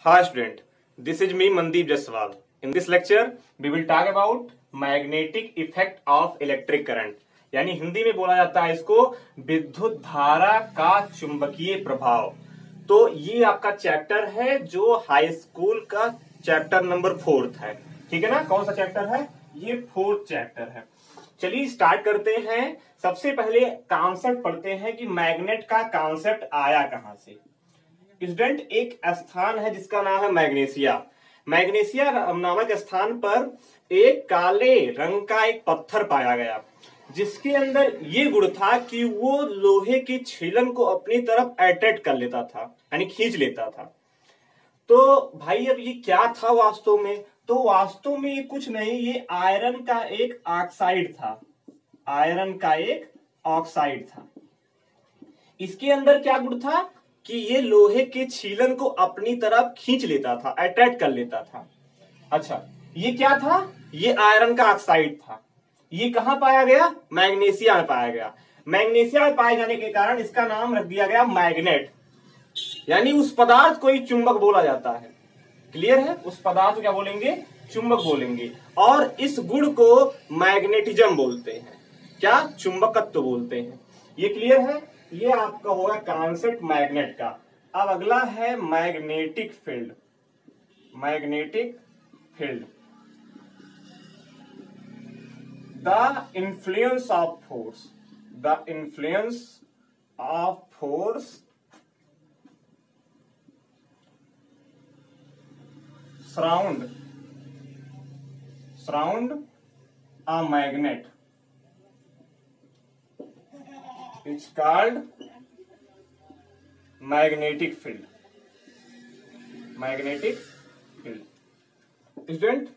Hi student, this is me Mandeep Jaswal. In this lecture, we will talk about magnetic effect of electric current. यानी हिंदी में बोला जाता है इसको विद्युत धारा का चुंबकीय प्रभाव। तो ये आपका चैप्टर है जो हाई स्कूल का चैप्टर नंबर 4 है। ठीक है ना, कौन सा चैप्टर है ये? 4th चैप्टर है। चलिए स्टार्ट करते हैं। सबसे पहले कॉन्सेप्ट पढ़ते हैं कि मैग्नेट का कॉन्सेप्ट आया कहां से। स्टूडेंट, एक स्थान है जिसका नाम है मैग्नेशिया। मैग्नेशिया नामक स्थान पर एक काले रंग का एक पत्थर पाया गया जिसके अंदर ये गुण था कि वो लोहे की छीलन को अपनी तरफ अट्रैक्ट कर लेता था, यानी खींच लेता था। तो भाई अब ये क्या था वास्तव में? तो वास्तव में ये कुछ नहीं, ये आयरन का एक ऑक्साइड था। आयरन का एक ऑक्साइड था। इसके अंदर क्या गुण था कि ये लोहे के छीलन को अपनी तरफ खींच लेता था, अट्रैक्ट कर लेता था। अच्छा, ये क्या था? ये आयरन का ऑक्साइड था। ये कहां पाया गया? मैग्नेशिया में पाया गया। मैग्नेशिया में पाए जाने के कारण इसका नाम रख दिया गया मैग्नेट, यानी उस पदार्थ को ही चुंबक बोला जाता है। क्लियर है? उस पदार्थ को क्या बोलेंगे? चुंबक बोलेंगे। और इस गुण को मैग्नेटिज्म बोलते हैं। क्या? चुंबकत्व बोलते हैं। ये क्लियर है? ये आपका होगा कॉन्सेप्ट मैग्नेट का। अब अगला है magnetic field. Magnetic field, the influence of force. The influence of force surround a magnet. It's called magnetic field. Magnetic field. Student,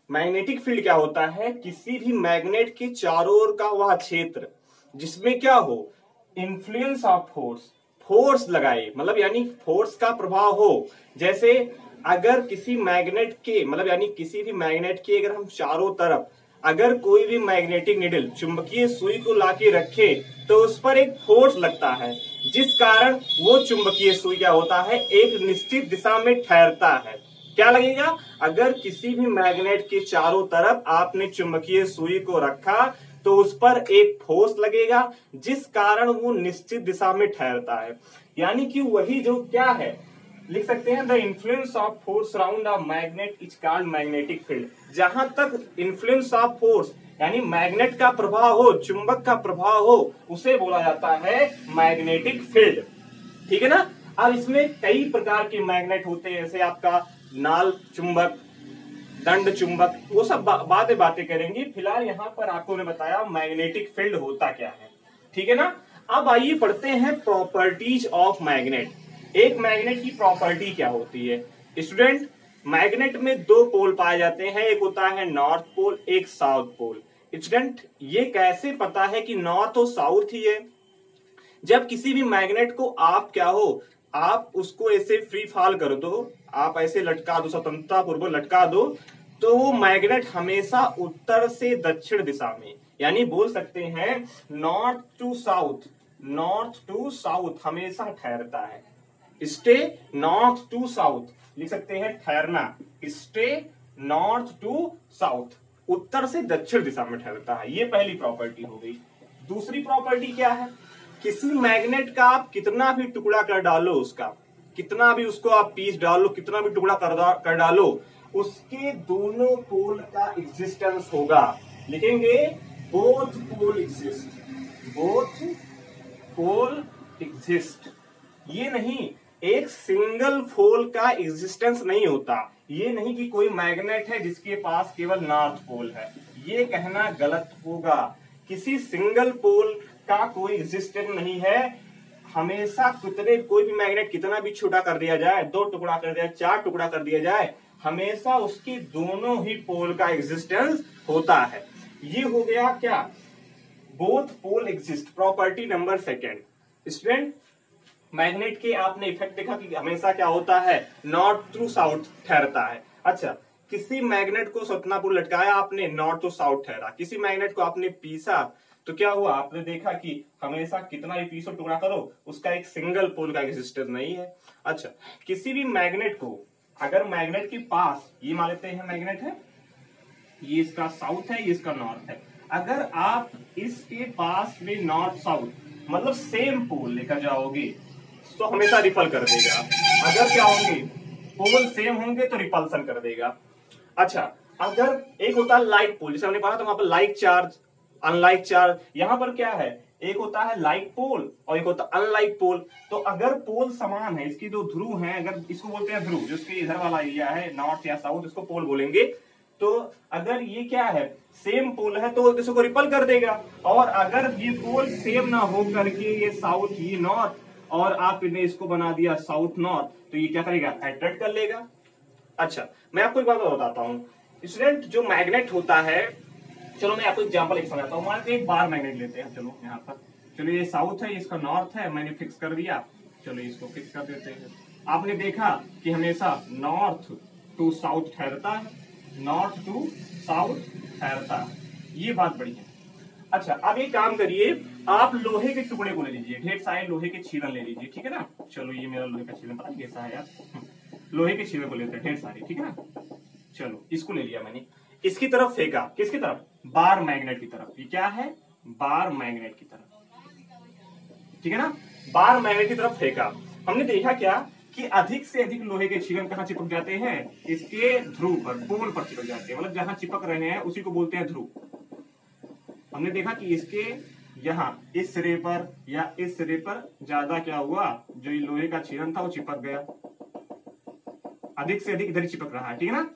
magnetic field क्या होता है? किसी भी मैग्नेट के चारों ओर का वह क्षेत्र जिसमें क्या हो, इन्फ्लुएंस ऑफ फोर्स, फोर्स लगाए, मतलब यानी फोर्स का प्रभाव हो। जैसे अगर किसी मैग्नेट के, मतलब यानी किसी भी मैग्नेट के अगर हम चारों तरफ अगर कोई भी मैग्नेटिक निडल, चुंबकीय सुई को लाके रखे तो उस पर एक फोर्स लगता है जिस कारण वो चुंबकीय सुई क्या होता है, एक निश्चित दिशा में ठहरता है। क्या लगेगा? अगर किसी भी मैग्नेट के चारों तरफ आपने चुंबकीय सुई को रखा तो उस पर एक फोर्स लगेगा जिस कारण वो निश्चित दिशा में ठहरता है। यानी कि वही जो क्या है, लिख सकते हैं the influence of force around a magnet is called magnetic field. जहां तक इन्फ्लुएंस ऑफ फोर्स यानी मैग्नेट का प्रभाव हो, चुंबक का प्रभाव हो, उसे बोला जाता है मैग्नेटिक फील्ड। ठीक है ना? अब इसमें कई प्रकार के मैग्नेट होते हैं, जैसे आपका नाल चुंबक, दंड चुंबक, वो सब बातें करेंगे। फिलहाल यहाँ पर आपको मैं बताया मैग्नेटिक फील्ड होता क्या है। ठीक है ना? अब आइए पढ़ते हैं प्रॉपर्टीज ऑफ मैग्नेट। एक मैग्नेट की प्रॉपर्टी क्या होती है? स्टूडेंट, मैग्नेट में दो पोल पाए जाते हैं, एक होता है नॉर्थ पोल, एक साउथ पोल। स्टूडेंट, ये कैसे पता है कि नॉर्थ और साउथ ही है? जब किसी भी मैग्नेट को आप क्या हो, आप उसको ऐसे फ्री फॉल कर दो, आप ऐसे लटका दो, स्वतंत्रता पूर्वक लटका दो, तो वो मैग्नेट हमेशा उत्तर से दक्षिण दिशा में, यानी बोल सकते हैं north to south, north to south हमेशा ठहरता है। स्टे नॉर्थ टू साउथ, लिख सकते हैं ठहरना, स्टे नॉर्थ टू साउथ, उत्तर से दक्षिण दिशा में ठहरता है। ये पहली प्रॉपर्टी हो गई। दूसरी प्रॉपर्टी क्या है? किसी मैग्नेट का आप कितना भी टुकड़ा कर डालो, उसका कितना भी उसको आप पीस डालो, कितना भी टुकड़ा कर डालो, उसके दोनों पोल का एग्जिस्टेंस होगा। लिखेंगे both pole exist, both pole exist. ये नहीं, एक सिंगल पोल का एग्जिस्टेंस नहीं होता। ये नहीं कि कोई मैग्नेट है जिसके पास केवल नॉर्थ पोल है, ये कहना गलत होगा। किसी सिंगल पोल का कोई एग्जिस्टेंस नहीं है। हमेशा कोई भी मैग्नेट कितना भी छोटा कर दिया जाए, 2 टुकड़ा कर दिया, 4 टुकड़ा कर दिया जाए, हमेशा उसकी दोनों ही पोल का एग्जिस्टेंस होता है। ये हो गया क्या? Both pole exist, property number 2। Student, magnet के आपने इफेक्ट देखा कि हमेशा क्या होता है, नॉर्थ टू साउथ ठहरता है। अच्छा, किसी मैग्नेट को स्वतंत्रतापूर्वक लटकाया आपने, नॉर्थ टू साउथ ठहरा। किसी मैग्नेट को आपने पीसा तो क्या हुआ? आपने देखा कि हमेशा कितना भी पीस और टुकड़ा करो, उसका एक सिंगल पोल का एग्जिस्टेंस नहीं है। अच्छा, किसी भी मैग्नेट को अगर मैग्नेट के पास, ये मान लेते हैं मैग्नेट है, ये इसका साउथ है, ये इसका नॉर्थ है, अगर आप इसके पास में नॉर्थ साउथ मतलब सेम पोल लेकर जाओगे तो हमेशा रिपल कर देगा। अगर क्या होंगे, पोल सेम होंगे तो रिपल्सन कर देगा। अच्छा, अगर एक होता है लाइक पोल, जैसे हमने पढ़ा था वहां पर लाइक चार्ज, अनलाइक चार्ज, यहां पर क्या है, एक होता है लाइक पोल और एक होता है अनलाइक पोल। तो अगर पोल समान है, इसकी जो ध्रुव है, अगर इसको बोलते हैं ध्रुव, जो इसके इधर वाला एरिया है नॉर्थ या साउथ, इसको पोल बोलेंगे। तो अगर ये क्या है, सेम पोल है तो इसको रिपल कर देगा, और अगर ये पोल सेम ना हो करके ये साउथ, ये नॉर्थ, और आपने इसको बना दिया साउथ नॉर्थ, तो ये क्या करेगा, अट्रैक्ट कर लेगा। अच्छा, मैं आपको एक बात बताता हूँ स्टूडेंट, जो मैग्नेट होता है, चलो मैं आपको एग्जांपल एक समझाता हूँ। मान एक बार मैग्नेट लेते हैं, चलो यहाँ पर, चलो ये साउथ है, इसका नॉर्थ है, मैंने फिक्स कर दिया, चलो इसको फिक्स कर देते हैं। आपने देखा कि हमेशा नॉर्थ टू साउथ ठहरता है, नॉर्थ टू साउथ ठहरता है, ये बात बड़ी है। अच्छा, अब एक काम करिए, आप लोहे के टुकड़े को ले लीजिए, ढेर सारे लोहे के छीलन ले लीजिए, ठीक है ना। चलो ये मेरा लोहे का छीलन, पता नहीं कैसा है यार, लोहे के छीलन को लेते हैं ढेर सारे, ठीक है ना। चलो इसको ले लिया मैंने, इसकी तरफ फेंका, किसकी तरफ, बार मैग्नेट की तरफ। ये क्या है, बार मैग्नेट की तरफ, ठीक है ना, बार मैग्नेट की तरफ फेंका। हमने देखा क्या कि अधिक से अधिक लोहे के छीलन कहाँ चिपक जाते हैं, इसके ध्रुव पर, पोल पर चिपक जाते हैं, मतलब जहां चिपक रहे हैं उसी को बोलते हैं ध्रुव। हमने देखा कि इसके यहाँ इस सिरे पर या इस सिरे पर ज्यादा क्या हुआ, जो ये लोहे का छीलन था वो चिपक गया, अधिक से अधिक इधर चिपक रहा है, ठीक है ना।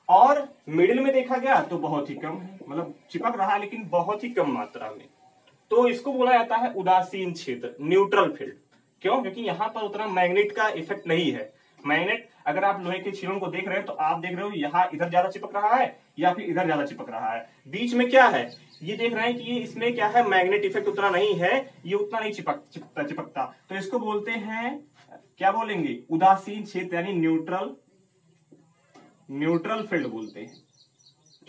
और मिडिल में देखा गया तो बहुत ही कम है, मतलब चिपक रहा है लेकिन बहुत ही कम मात्रा में, तो इसको बोला जाता है उदासीन क्षेत्र, न्यूट्रल फील्ड। क्यों, क्योंकि यहाँ पर उतना मैग्नेट का इफेक्ट नहीं है। मैग्नेट, अगर आप लोहे के छीलन को देख रहे हैं तो आप देख रहे हो यहाँ इधर ज्यादा चिपक रहा है या फिर इधर ज्यादा चिपक रहा है, बीच में क्या है, ये देख रहे हैं कि ये इसमें क्या है, मैग्नेट इफेक्ट उतना नहीं है, ये उतना नहीं चिपकता, तो इसको बोलते हैं, क्या बोलेंगे, उदासीन क्षेत्र, यानी न्यूट्रल फील्ड बोलते हैं,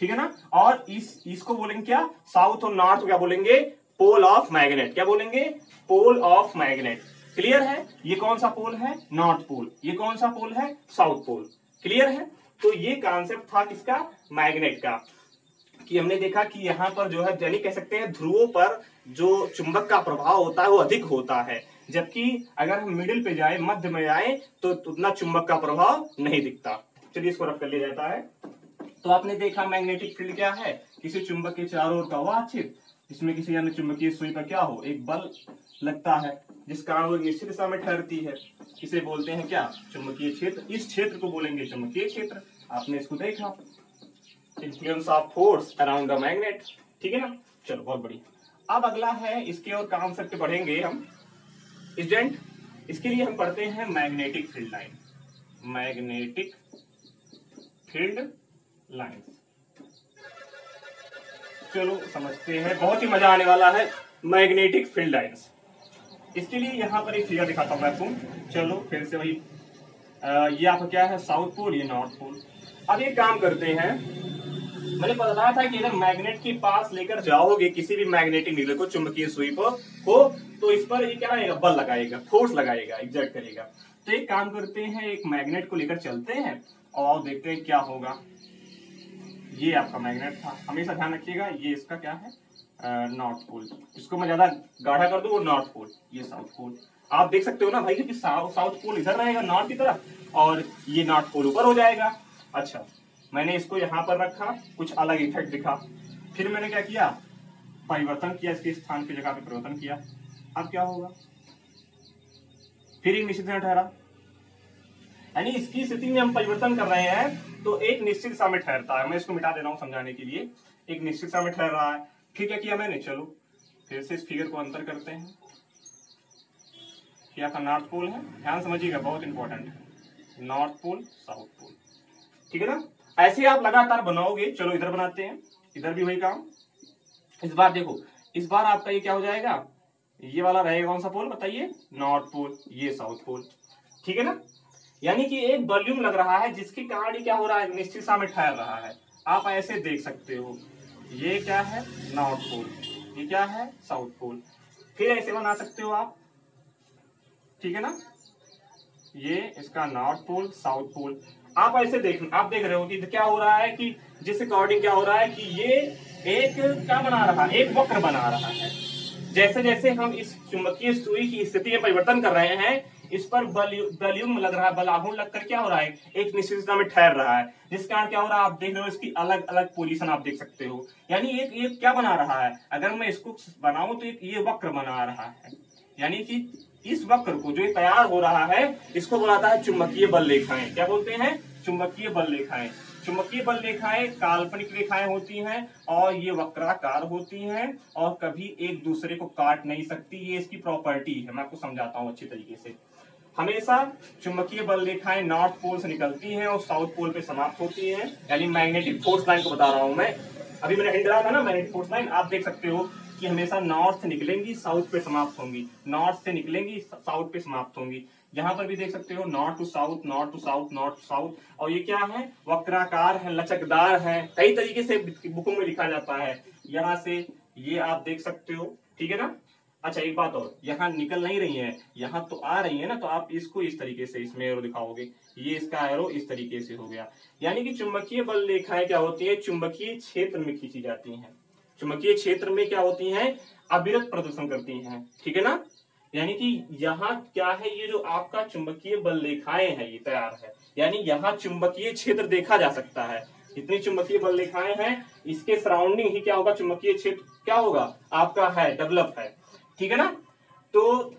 ठीक है ना। और इसको बोलेंगे क्या, साउथ और नॉर्थ क्या बोलेंगे, पोल ऑफ मैग्नेट, क्या बोलेंगे, पोल ऑफ मैग्नेट। क्लियर है, ये कौन सा पोल है, नॉर्थ पोल, ये कौन सा पोल है, साउथ पोल। क्लियर है, तो ये कॉन्सेप्ट था किसका, मैग्नेट का, कि हमने देखा कि यहाँ पर जो है, यानी कह सकते हैं ध्रुवों पर जो चुंबक का प्रभाव होता है वो अधिक होता है, जबकि अगर हम मिडिल पे जाए, मध्य में जाए, तो उतना चुंबक का प्रभाव नहीं दिखता। चलिए इसको रख कर लिया जाता है। तो आपने देखा मैग्नेटिक फील्ड क्या है, किसी चुंबक के चारों ओर का वह क्षेत्र जिसमें किसी अन्य चुंबकीय सुई पर क्या हो, एक बल लगता है, जिस कारण वो निश्चित दिशा में ठहरती है, इसे बोलते हैं क्या, चुंबकीय क्षेत्र। इस क्षेत्र को बोलेंगे चुंबकीय क्षेत्र। आपने इसको देखा, influence of force around the magnet, ठीक है ना। चलो बहुत बढ़िया। अब अगला है, इसके और कॉन्सेप्ट पढ़ेंगे हम स्टूडेंट। इसके लिए हम पढ़ते हैं magnetic field line, magnetic field line. चलो समझते हैं, बहुत ही मजा आने वाला है, मैग्नेटिक फील्ड लाइंस। इसके लिए यहाँ पर एक फिगर दिखाता हूँ मैं आपको। चलो फिर से वही, ये आपका क्या है, साउथ पोल, ये नॉर्थ पोल। अब एक काम करते हैं, मैंने बताया था कि अगर मैग्नेट के पास लेकर जाओगे किसी भी मैग्नेटिक नीडल को, चुंबकीय सुई पर हो, तो इस पर ये क्या रहेगा, बल लगाएगा, फोर्स लगाएगा, एग्जर्ट करेगा। तो एक काम करते हैं, एक मैग्नेट को लेकर चलते हैं और देखते हैं क्या होगा। ये आपका मैग्नेट था, हमेशा ध्यान रखिएगा, ये इसका क्या है, नॉर्थ पोल। इसको मैं ज्यादा गाढ़ा कर दूं, वो नॉर्थ पोल, ये साउथ पोल। आप देख सकते हो ना भाई कि साउथ पोल इधर रहेगा नॉर्थ की तरफ, और ये नॉर्थ पोल ऊपर हो जाएगा। अच्छा, मैंने इसको यहाँ पर रखा, कुछ अलग इफेक्ट दिखा, फिर मैंने क्या किया, परिवर्तन किया, इसके स्थान की जगह पे परिवर्तन किया। अब क्या होगा, फिर एक निश्चित में ठहरा, यानी इसकी स्थिति में हम परिवर्तन कर रहे हैं तो एक निश्चित दिशा में ठहरता है। मैं इसको मिटा दे रहा हूं समझाने के लिए, एक निश्चित दिशा में ठहर रहा है। फिर क्या किया मैंने, चलो फिर से इस फिगर को अंतर करते हैं। क्या का नॉर्थ पोल है, ध्यान समझिएगा, बहुत इंपॉर्टेंट है, नॉर्थ पोल, साउथ पोल, ठीक है ना। ऐसे आप लगातार बनाओगे। चलो इधर बनाते हैं, इधर भी वही काम। इस बार देखो, इस बार आपका ये क्या हो जाएगा, ये वाला रहेगा कौन सा पोल बताइए, नॉर्थ पोल, ये साउथ पोल, ठीक है ना। यानी कि एक वॉल्यूम लग रहा है जिसके कारण क्या हो रहा है, निश्चित दिशा में ठहर रहा है। आप ऐसे देख सकते हो, ये क्या है, नॉर्थ पोल, ये क्या है, साउथ पोल। फिर ऐसे बना सकते हो आप, ठीक है ना, ये इसका नॉर्थ पोल, साउथ पोल। आप ऐसे आप देख रहे हो कि क्या हो रहा है कि जिस अकॉर्डिंग क्या हो रहा है कि ये एक क्या बना रहा है, एक वक्र बना रहा है। जैसे जैसे हम इस चुंबकीय सुई की स्थिति में परिवर्तन कर रहे हैं, इस पर बलयुग्म लग रहा है, बलाघूर्ण लगकर क्या हो रहा है, एक निश्चित दिशा में ठहर रहा है, जिस कारण क्या हो रहा है, आप देख रहे हो इसकी अलग अलग पोजीशन आप देख सकते हो। यानी एक क्या बना रहा है, अगर मैं इसको बनाऊं तो ये वक्र बना रहा है। यानी कि इस वक्र को जो तैयार हो रहा है इसको बनाता है चुंबकीय बल रेखाएं। क्या बोलते हैं, चुंबकीय बल रेखाएं। चुंबकीय बल रेखाएं काल्पनिक रेखाएं होती हैं और ये वक्राकार होती हैं और कभी एक दूसरे को काट नहीं सकती। ये इसकी प्रॉपर्टी है, मैं आपको समझाता हूं अच्छी तरीके से। हमेशा चुंबकीय बल रेखाएं नॉर्थ पोल से निकलती हैं और साउथ पोल पे समाप्त होती हैं। यानी मैग्नेटिक फोर्स लाइन को बता रहा हूं मैं, अभी मैंने हिंट डाला था ना मैग्नेटिक फोर्स लाइन, आप देख सकते हो कि हमेशा नॉर्थ से निकलेंगी साउथ पे समाप्त होंगी, नॉर्थ से निकलेंगी साउथ पे समाप्त होंगी। यहाँ पर भी देख सकते हो north to south, north to south, north to south. और ये क्या है, वक्राकार है, लचकदार है, कई तरीके से बुकों में लिखा जाता है। यहाँ से ये आप देख सकते हो, ठीक है ना। अच्छा एक बात और, यहाँ निकल नहीं रही है, यहाँ तो आ रही है ना, तो आप इसको इस तरीके से इसमें एरो दिखाओगे, ये इसका एरो इस तरीके से हो गया। यानी कि चुंबकीय बल रेखाएं क्या होती है, चुंबकीय क्षेत्र में खींची जाती हैं। चुंबकीय क्षेत्र में क्या होती हैं, अविरत प्रदर्शन करती हैं, ठीक है ना। यानी कि यहाँ क्या है, ये जो आपका चुंबकीय बल रेखाएं है ये तैयार है, यानी यहाँ चुंबकीय क्षेत्र देखा जा सकता है। जितनी चुंबकीय बल रेखाएं हैं इसके सराउंडिंग ही क्या होगा, चुंबकीय क्षेत्र क्या होगा आपका है, डेवलप है, ठीक है ना। तो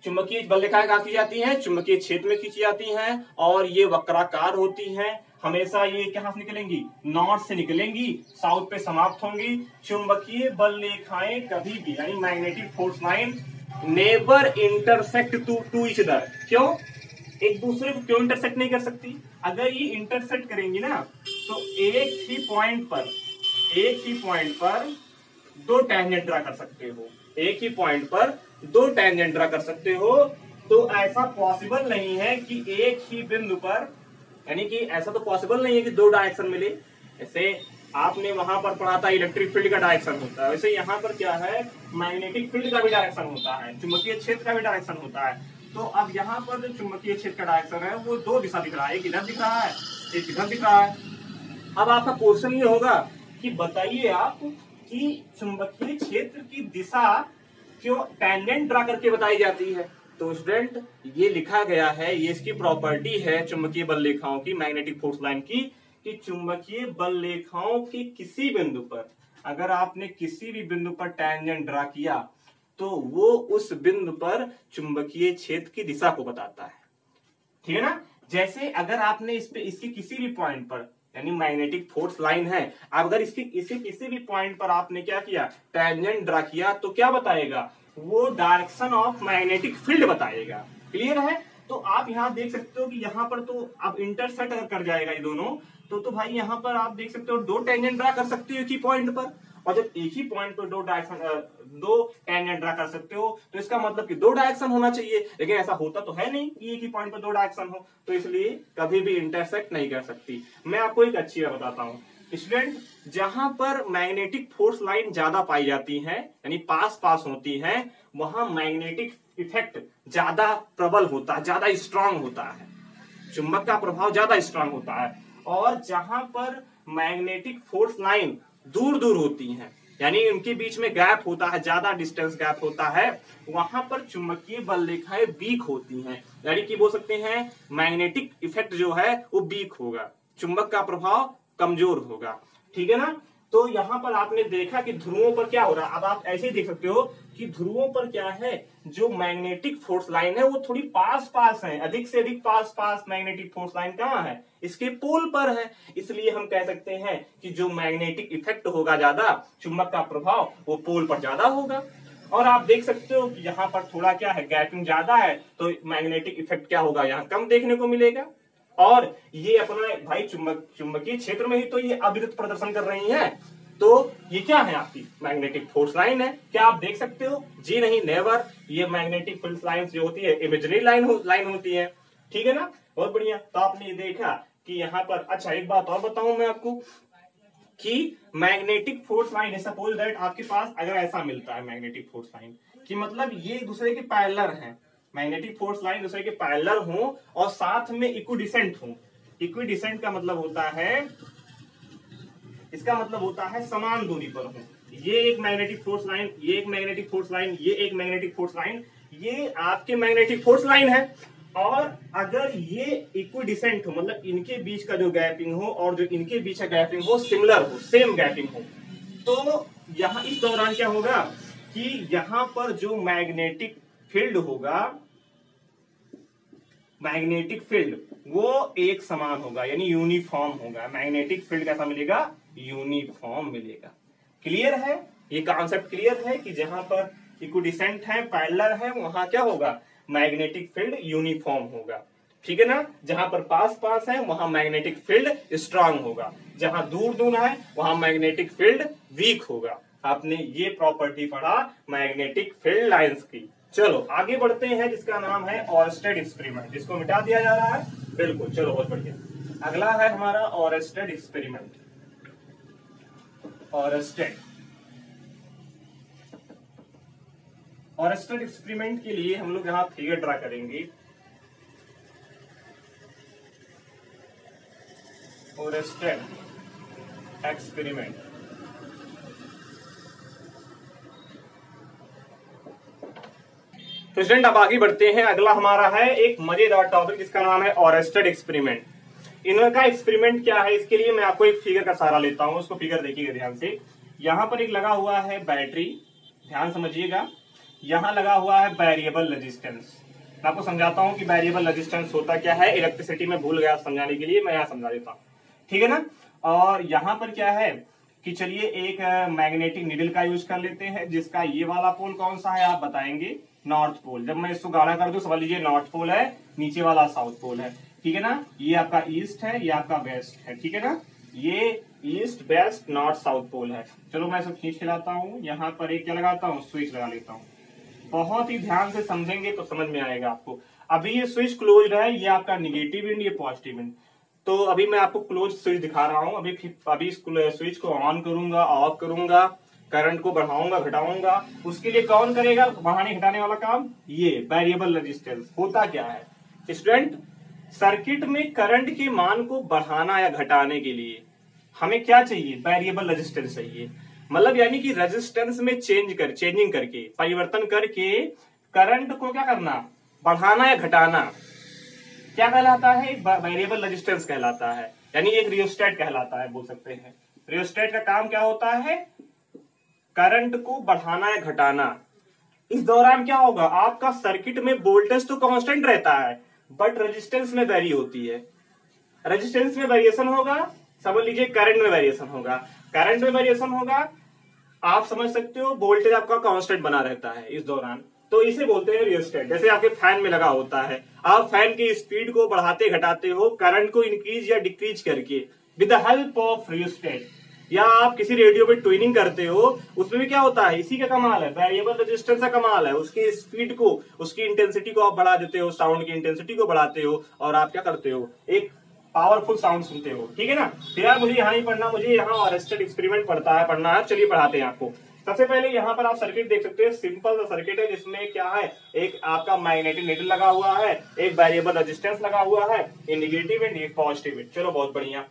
चुंबकीय बल रेखाएं कहाँ खींची जाती हैं, चुंबकीय क्षेत्र में खींची जाती हैं और ये वक्राकार होती हैं। हमेशा ये कहां से निकलेंगी, नॉर्थ से निकलेंगी, साउथ पे समाप्त होंगी। चुंबकीय बल रेखाएं कभी भी, यानी magnetic force line never intersect to each other. क्यों, एक दूसरे को क्यों इंटरसेक्ट नहीं कर सकती, अगर ये इंटरसेक्ट करेंगी ना तो एक ही पॉइंट पर दो टैंजेंट ड्रा कर सकते हो, एक ही पॉइंट पर दो टैंजेंट ड्रा कर सकते हो। तो ऐसा पॉसिबल नहीं है कि एक ही बिंदु पर, यानी कि ऐसा तो पॉसिबल नहीं है कि दो डायरेक्शन मिले। जैसे आपने वहां पर पढ़ा था इलेक्ट्रिक फील्ड का डायरेक्शन होता है, वैसे यहाँ पर क्या है, मैग्नेटिक फील्ड का भी डायरेक्शन होता है, चुंबकीय क्षेत्र का भी डायरेक्शन होता है। तो अब यहाँ पर जो चुंबकीय क्षेत्र का डायरेक्शन है वो दो दिशा दिख रहा है, एक इधर दिख रहा है, एक इधर दिख रहा है। अब आपका क्वेश्चन ये होगा कि बताइए आप कि चुंबकीय क्षेत्र की दिशा क्यों टैंजेंट ड्रा करके बताई जाती है। तो स्टूडेंट ये लिखा गया है, ये इसकी प्रॉपर्टी है चुंबकीय बल रेखाओं की, मैग्नेटिक फोर्स लाइन की, कि चुंबकीय बल रेखाओं के किसी बिंदु पर, अगर आपने किसी भी बिंदु पर टैंजेंट ड्रा किया तो वो उस बिंदु पर चुंबकीय क्षेत्र की दिशा को बताता है, ठीक है ना। जैसे अगर आपने इसके किसी भी पॉइंट पर, यानी मैग्नेटिक फोर्स लाइन है, अगर इसके किसी भी पॉइंट पर आपने क्या किया, टैंजेंट ड्रा किया, तो क्या बताएगा, वो डायरेक्शन ऑफ मैग्नेटिक फील्ड बताएगा। क्लियर है। तो आप यहाँ देख सकते हो कि यहाँ पर तो अब इंटरसेक्ट अगर कर जाएगा ये दोनों, तो भाई यहाँ पर आप देख सकते हो दो टैंजेंट ड्रा कर सकते हो एक ही पॉइंट पर। और जब एक ही पॉइंट पर दो टैंजेंट ड्रा कर सकते हो तो इसका मतलब कि दो डायरेक्शन होना चाहिए, लेकिन ऐसा होता तो है नहीं कि एक ही पॉइंट पर दो डायरेक्शन हो, तो इसलिए कभी भी इंटरसेक्ट नहीं कर सकती। मैं आपको एक अच्छी बात बताता हूँ स्टूडेंट, जहां पर मैग्नेटिक फोर्स लाइन ज्यादा पाई जाती है, यानी पास पास होती है, वहां मैग्नेटिक इफेक्ट ज्यादा प्रबल होता है, ज्यादा स्ट्रांग होता है, चुंबक का प्रभाव ज्यादा स्ट्रांग होता है। और जहां पर मैग्नेटिक फोर्स लाइन दूर दूर होती हैं, यानी उनके बीच में गैप होता है, ज्यादा डिस्टेंस गैप होता है, वहां पर चुंबकीय बल रेखाएं वीक होती हैं, यानी कि बोल सकते हैं मैग्नेटिक इफेक्ट जो है वो वीक होगा, चुंबक का प्रभाव कमजोर होगा, ठीक है ना। तो यहाँ पर आपने देखा कि ध्रुवों पर क्या हो रहा है, अब आप ऐसे ही देख सकते हो कि ध्रुवों पर क्या है, जो मैग्नेटिक फोर्स लाइन है वो थोड़ी पास पास है, अधिक से अधिक पास पास मैग्नेटिक फोर्स लाइन कहाँ है, इसके पोल पर है। इसलिए हम कह सकते हैं कि जो मैग्नेटिक इफेक्ट होगा ज्यादा, चुंबक का प्रभाव वो पोल पर ज्यादा होगा। और आप देख सकते हो कि यहाँ पर थोड़ा क्या है, गैपिंग ज्यादा है, तो मैग्नेटिक इफेक्ट क्या होगा, यहाँ कम देखने को मिलेगा। और ये अपना भाई चुंबकीय क्षेत्र में ही तो ये अविरत प्रदर्शन कर रही हैं, तो ये क्या है, आपकी मैग्नेटिक फोर्स लाइन है। क्या आप देख सकते हो, जी नहीं, नेवर। ये मैग्नेटिक फोर्स लाइन जो होती है इमेजिनरी लाइन होती है, ठीक है ना। बहुत बढ़िया। तो आपने ये देखा कि यहाँ पर, अच्छा एक बात और बताऊं मैं आपको कि magnetic force line, suppose that आपके पास अगर ऐसा मिलता है मैग्नेटिक फोर्स लाइन कि मतलब ये एक दूसरे के पैरेलल हैं, मैग्नेटिक फोर्स लाइन दूसरे के पैरेलल हो और साथ में इक्विडिसेंट हो, इक्विडिसेंट का मतलब होता है, इसका मतलब होता है समान दूरी पर हो। ये एक मैग्नेटिक फोर्स लाइन, ये एक मैग्नेटिक फोर्स लाइन, ये एक मैग्नेटिक फोर्स लाइन, ये आपके मैग्नेटिक फोर्स लाइन है। और अगर ये इक्विडिसेंट हो, मतलब इनके बीच का जो गैपिंग हो और जो इनके बीच का गैपिंग हो सिमिलर हो, सेम गैपिंग हो, तो यहां इस दौरान क्या होगा कि यहां पर जो मैग्नेटिक फील्ड होगा, मैग्नेटिक फील्ड वो एक समान होगा, यानी यूनिफॉर्म होगा। मैग्नेटिक फील्ड कैसा मिलेगा? यूनिफॉर्म मिलेगा। क्लियर है? ये कॉन्सेप्ट क्लियर है कि जहां पर इक्विडिसेंट है, पैरेलल है, वहां क्या होगा? मैग्नेटिक फील्ड यूनिफॉर्म होगा। ठीक है ना? जहां पर पास पास है वहां मैग्नेटिक फील्ड स्ट्रांग होगा, जहां दूर दूर है वहां मैग्नेटिक फील्ड वीक होगा। आपने ये प्रॉपर्टी पढ़ा मैग्नेटिक फील्ड लाइंस की। चलो आगे बढ़ते हैं, जिसका नाम है ऑरस्टेड एक्सपेरिमेंट, जिसको मिटा दिया जा रहा है। बिल्कुल, चलो बहुत बढ़िया। अगला है हमारा ऑरस्टेड एक्सपेरिमेंट। ऑरस्टेड एक्सपेरिमेंट के लिए हम लोग यहां फिगर ड्रा करेंगे। ऑरस्टेड एक्सपेरिमेंट, तो स्टूडेंट अब आगे बढ़ते हैं। अगला हमारा है एक मजेदार टॉपिक, जिसका नाम है ऑरस्टेड एक्सपेरिमेंट। इनका एक्सपेरिमेंट क्या है, इसके लिए मैं आपको एक फिगर का सहारा लेता हूं। उसको फिगर देखिएगा ध्यान से। यहां पर एक लगा हुआ है बैटरी, ध्यान समझिएगा। यहां लगा हुआ है वेरिएबल रेजिस्टेंस। मैं आपको समझाता हूं कि वेरिएबल रेजिस्टेंस होता क्या है। इलेक्ट्रिसिटी में भूल गया समझाने के लिए, मैं यहां समझा देता हूं, ठीक है ना। और यहां पर क्या है कि चलिए एक मैग्नेटिक नीडल का यूज कर लेते हैं, जिसका ये वाला पोल कौन सा है आप बताएंगे? North pole. जब मैं इसको गाढ़ा कर दूं समझ लीजिए नॉर्थ पोल है, नीचे वाला साउथ पोल है, ठीक है ना। ये आपका ईस्ट है, ये आपका वेस्ट है, ठीक है ना। ये east west north south pole है। चलो मैं इसको खींच के लाता हूँ। यहाँ पर एक क्या लगाता हूँ? स्विच लगा लेता हूँ। बहुत ही ध्यान से समझेंगे तो समझ में आएगा आपको। अभी ये स्विच क्लोज है, ये आपका निगेटिव एंड, ये पॉजिटिव एंड। तो अभी मैं आपको क्लोज स्विच दिखा रहा हूँ। अभी स्विच को ऑन करूंगा, ऑफ करूंगा, करंट को बढ़ाऊंगा, घटाऊंगा। उसके लिए कौन करेगा बढ़ाने घटाने वाला काम? ये वेरिएबल रेजिस्टेंस। होता क्या है स्टूडेंट, सर्किट में करंट के मान को बढ़ाना या घटाने के लिए हमें क्या चाहिए? वेरिएबल रेजिस्टेंस चाहिए। मतलब यानी कि रेजिस्टेंस में चेंजिंग करके, परिवर्तन करके करंट को क्या करना? बढ़ाना या घटाना, क्या कहलाता है? वेरिएबल रेजिस्टेंस कहलाता है। यानी एक रियोस्टेट कहलाता है, बोल सकते हैं। रियोस्टेट का काम क्या होता है? करंट को बढ़ाना या घटाना। इस दौरान क्या होगा? आपका सर्किट में वोल्टेज तो कांस्टेंट रहता है, बट रेजिस्टेंस में वेरी होती है। रेजिस्टेंस में वेरिएशन होगा, समझ लीजिए करंट में वेरिएशन होगा। करंट में वेरिएशन होगा, आप समझ सकते हो, वोल्टेज आपका कांस्टेंट बना रहता है इस दौरान। तो इसे बोलते हैं रियोस्टेट। जैसे आपके फैन में लगा होता है, आप फैन की स्पीड को बढ़ाते घटाते हो करंट को इंक्रीज या डिक्रीज करके with the help of rheostat. या आप किसी रेडियो पे ट्यूनिंग करते हो, उसमें भी क्या होता है? इसी का कमाल है, वेरिएबल रेजिस्टेंस का कमाल है। उसकी स्पीड को, उसकी इंटेंसिटी को आप बढ़ा देते हो, साउंड की इंटेंसिटी को बढ़ाते हो, और आप क्या करते हो? एक पावरफुल साउंड सुनते हो, ठीक है ना। फिर यार मुझे यहाँ नहीं पढ़ना, मुझे यहाँ ऑरस्टेड एक्सपेरिमेंट पढ़ना है। चलिए पढ़ाते हैं आपको। सबसे पहले यहाँ पर आप सर्किट देख सकते हैं, सिंपल सा सर्किट है, जिसमें क्या है? एक आपका मैग्नेटिक नीडल लगा हुआ है, एक वेरिएबल रेजिस्टेंस लगा हुआ है, एक निगेटिव एंड एक पॉजिटिव एंड। चलो बहुत बढ़िया।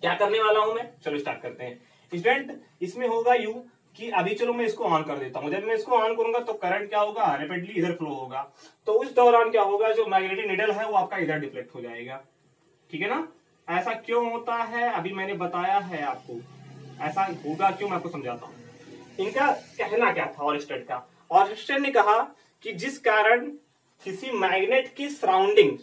क्या करने वाला हूं मैं? चलो स्टार्ट करते हैं स्टूडेंट। इसमें होगा यूं कि अभी चलो मैं इसको ऑन कर देता हूं। जब मैं इसको ऑन करूंगा तो करंट क्या होगा? रैपिडली इधर फ्लो होगा। तो उस दौरान क्या होगा? जो मैग्नेटिक नीडल है वो आपका इधर डिफ्लेक्ट हो जाएगा, ठीक है ना। ऐसा क्यों होता है अभी मैंने बताया है आपको। ऐसा होगा क्यों, मैं आपको समझाता हूं। इनका कहना क्या था ऑरस्टेड का? ऑरस्टेड ने कहा कि जिस कारण किसी मैग्नेट की सराउंडिंग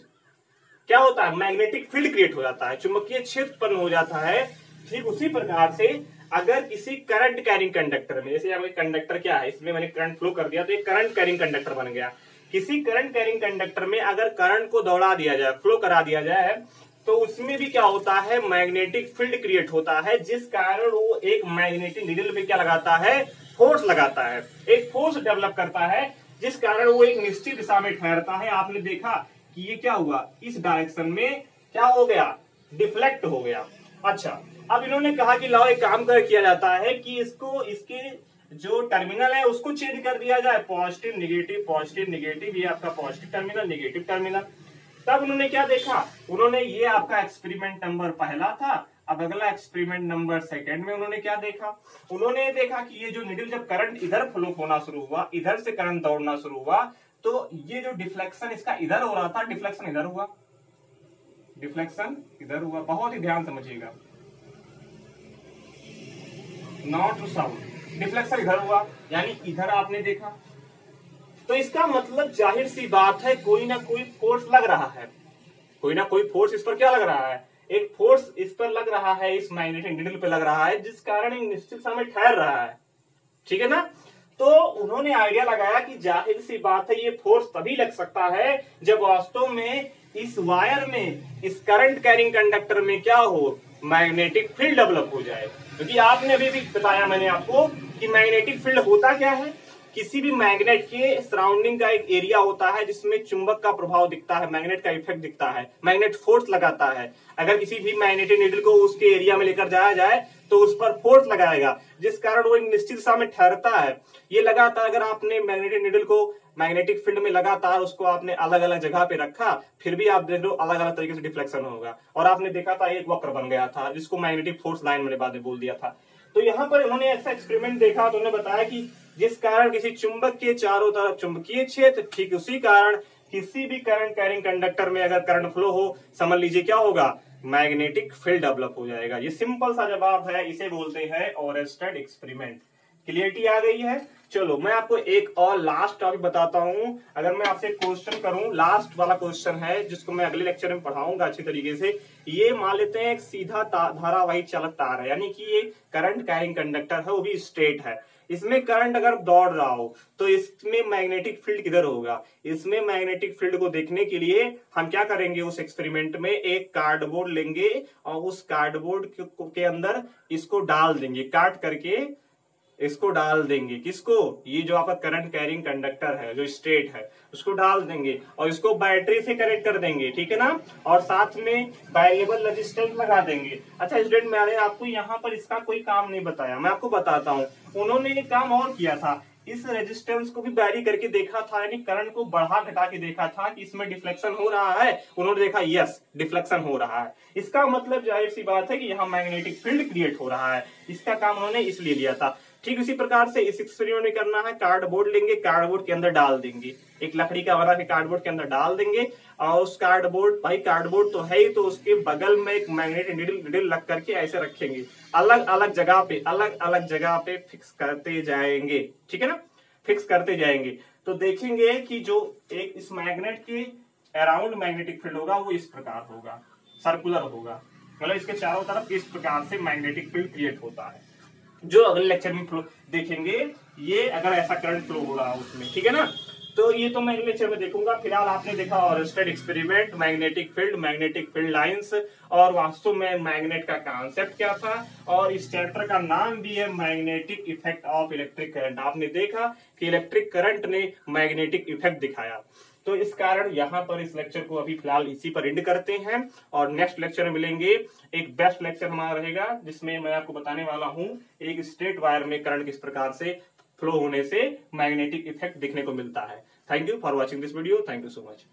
क्या होता है? मैग्नेटिक फील्ड क्रिएट हो जाता है, चुंबकीय क्षेत्र उत्पन्न हो जाता है। ठीक उसी प्रकार से अगर किसी करंट कैरिंग कंडक्टर में, जैसे यहाँ कंडक्टर क्या है, इसमें मैंने करंट फ्लो कर दिया तो एक करंट कैरिंग कंडक्टर बन गया। किसी करंट कैरिंग कंडक्टर में अगर करंट को दौड़ा दिया जाए, फ्लो करा दिया जाए, तो उसमें भी क्या होता है? मैग्नेटिक फील्ड क्रिएट होता है, जिस कारण वो एक मैग्नेटिक नीडल में क्या लगाता है? फोर्स लगाता है, एक फोर्स डेवलप करता है, जिस कारण वो एक निश्चित दिशा में ठहरता है। आपने देखा कि ये क्या हुआ? इस डायरेक्शन में क्या हो गया? डिफ्लेक्ट हो गया। अच्छा, अब इन्होंने कहा कि लाओ एक काम किया जाता है कि इसको, इसके जो टर्मिनल है उसको चेंज कर दिया जाए, पॉजिटिव निगेटिव, पॉजिटिव निगेटिव। ये आपका पॉजिटिव टर्मिनल, निगेटिव टर्मिनल। तब उन्होंने क्या देखा, उन्होंने ये आपका एक्सपेरिमेंट नंबर पहला था। अब अगला एक्सपेरिमेंट नंबर सेकंड में उन्होंने क्या देखा, उन्होंने देखा कि ये जो निडल जब करंट इधर फ्लो होना शुरू हुआ, इधर से करंट दौड़ना शुरू हुआ, तो ये जो डिफ्लेक्शन इसका इधर हो रहा था, डिफ्लेक्शन इधर हुआ, डिफ्लेक्शन इधर हुआ। बहुत ही ध्यान समझिएगा, नॉट टू साउथ, डिफ्लेक्शन इधर हुआ, यानी इधर आपने देखा। तो इसका मतलब जाहिर सी बात है कोई ना कोई फोर्स लग रहा है, कोई ना कोई फोर्स इस पर क्या लग रहा है, एक फोर्स इस पर लग रहा है, इस मैग्नेटिक निडल पे लग रहा है, जिस कारण एक निश्चित समय ठहर रहा है। ठीक है ना। तो उन्होंने आइडिया लगाया कि जाहिर सी बात है ये फोर्स तभी लग सकता है जब वास्तव में इस वायर में, इस करंट कैरिंग कंडक्टर में क्या हो, मैग्नेटिक फील्ड डेवलप हो जाए। क्योंकि आपने अभी भी बताया मैंने आपको कि मैग्नेटिक फील्ड होता क्या है, किसी भी मैग्नेट के सराउंडिंग का एक एरिया होता है जिसमें चुंबक का प्रभाव दिखता है, मैग्नेट का इफेक्ट दिखता है, मैग्नेट फोर्स लगाता है। अगर किसी भी मैग्नेटिक नीडल को उसके एरिया में लेकर जाया जाए तो उस पर फोर्स लगाएगा, जिस कारण वो एक निश्चित दिशा में ठहरता है। ये लगातार अगर आपने मैग्नेटिक नीडल को मैग्नेटिक फील्ड में लगातार उसको आपने अलग अलग जगह पे रखा, फिर भी आप देख लो अलग अलग तरीके से डिफ्लेक्शन होगा। और आपने देखा था एक वक्र बन गया था जिसको मैग्नेटिक फोर्स लाइन मैंने बाद में बोल दिया था। तो यहाँ पर उन्होंने ऐसा एक्सपेरिमेंट देखा तो उन्होंने बताया कि जिस कारण किसी चुंबक के चारों तरफ चुंबकीय क्षेत्र, ठीक उसी कारण किसी भी करंट कैरिंग कंडक्टर में अगर करंट फ्लो हो, समझ लीजिए क्या होगा, मैग्नेटिक फील्ड डेवलप हो जाएगा। ये सिंपल सा जवाब है, इसे बोलते हैं ओरेस्टेड एक्सपेरिमेंट। क्लियरिटी आ गई है। चलो मैं आपको एक और लास्ट टॉपिक बताता हूं। अगर मैं आपसे क्वेश्चन करूं, लास्ट वाला क्वेश्चन है जिसको मैं अगले लेक्चर में पढ़ाऊंगा अच्छी तरीके से। ये मान लेते हैं एक सीधा धारावाही चालक तार है, यानी कि ये करंट कैरिंग कंडक्टर है, वो भी स्ट्रेट है। इसमें करंट अगर दौड़ रहा हो तो इसमें मैग्नेटिक फील्ड किधर होगा, इसमें मैग्नेटिक फील्ड को देखने के लिए हम क्या करेंगे, उस एक्सपेरिमेंट में एक कार्डबोर्ड लेंगे और उस कार्डबोर्ड के अंदर इसको डाल देंगे, काट करके इसको डाल देंगे। किसको, ये जो आपका करंट कैरिंग कंडक्टर है जो स्ट्रेट है उसको डाल देंगे और इसको बैटरी से कनेक्ट कर देंगे, ठीक है ना। और साथ में वेरिएबल रेजिस्टेंस लगा देंगे। अच्छा स्टूडेंट, मैंने आपको यहाँ पर इसका कोई काम नहीं बताया, मैं आपको बताता हूँ। उन्होंने एक काम और किया था, इस रेजिस्टेंस को भी वैरी करके देखा था, यानी करंट को बढ़ा घटा के देखा था कि इसमें डिफ्लेक्शन हो रहा है। उन्होंने देखा यस डिफ्लेक्शन हो रहा है। इसका मतलब जाहिर सी बात है कि यहाँ मैग्नेटिक फील्ड क्रिएट हो रहा है। इसका काम उन्होंने इसलिए लिया था। ठीक इसी प्रकार से इस एक्सपेरिमेंट में करना है, कार्डबोर्ड लेंगे, कार्डबोर्ड के अंदर डाल देंगे, एक लकड़ी का बना के कार्डबोर्ड के अंदर डाल देंगे और उस कार्डबोर्ड, भाई कार्डबोर्ड तो है ही, तो उसके बगल में एक मैग्नेटिक नीडल लग करके ऐसे रखेंगे, अलग अलग जगह पे फिक्स करते जाएंगे, ठीक है ना, फिक्स करते जाएंगे। तो देखेंगे कि जो एक इस मैग्नेट के अराउंड मैग्नेटिक फील्ड होगा वो इस प्रकार होगा, सर्कुलर होगा, मतलब इसके चारों तरफ इस प्रकार से मैग्नेटिक फील्ड क्रिएट होता है, जो अगले लेक्चर में देखेंगे। ये अगर ऐसा करंट फ्लो हो रहा है उसमें, ठीक है ना। तो ये तो मैं अगले लेक्चर में देखूंगा। फिलहाल आपने देखा Oersted experiment, magnetic field lines, और वास्तव में मैग्नेट का कॉन्सेप्ट क्या था, और इस चैप्टर का नाम भी है magnetic effect of electric current. आपने देखा कि इलेक्ट्रिक करंट ने मैग्नेटिक इफेक्ट दिखाया। तो इस कारण यहाँ पर इस लेक्चर को अभी फिलहाल इसी पर एंड करते हैं और नेक्स्ट लेक्चर में मिलेंगे। एक बेस्ट लेक्चर हमारा रहेगा जिसमें मैं आपको बताने वाला हूँ एक स्ट्रेट वायर में करंट किस प्रकार से फ्लो होने से मैग्नेटिक इफेक्ट दिखने को मिलता है। Thank you for watching this video. Thank you so much.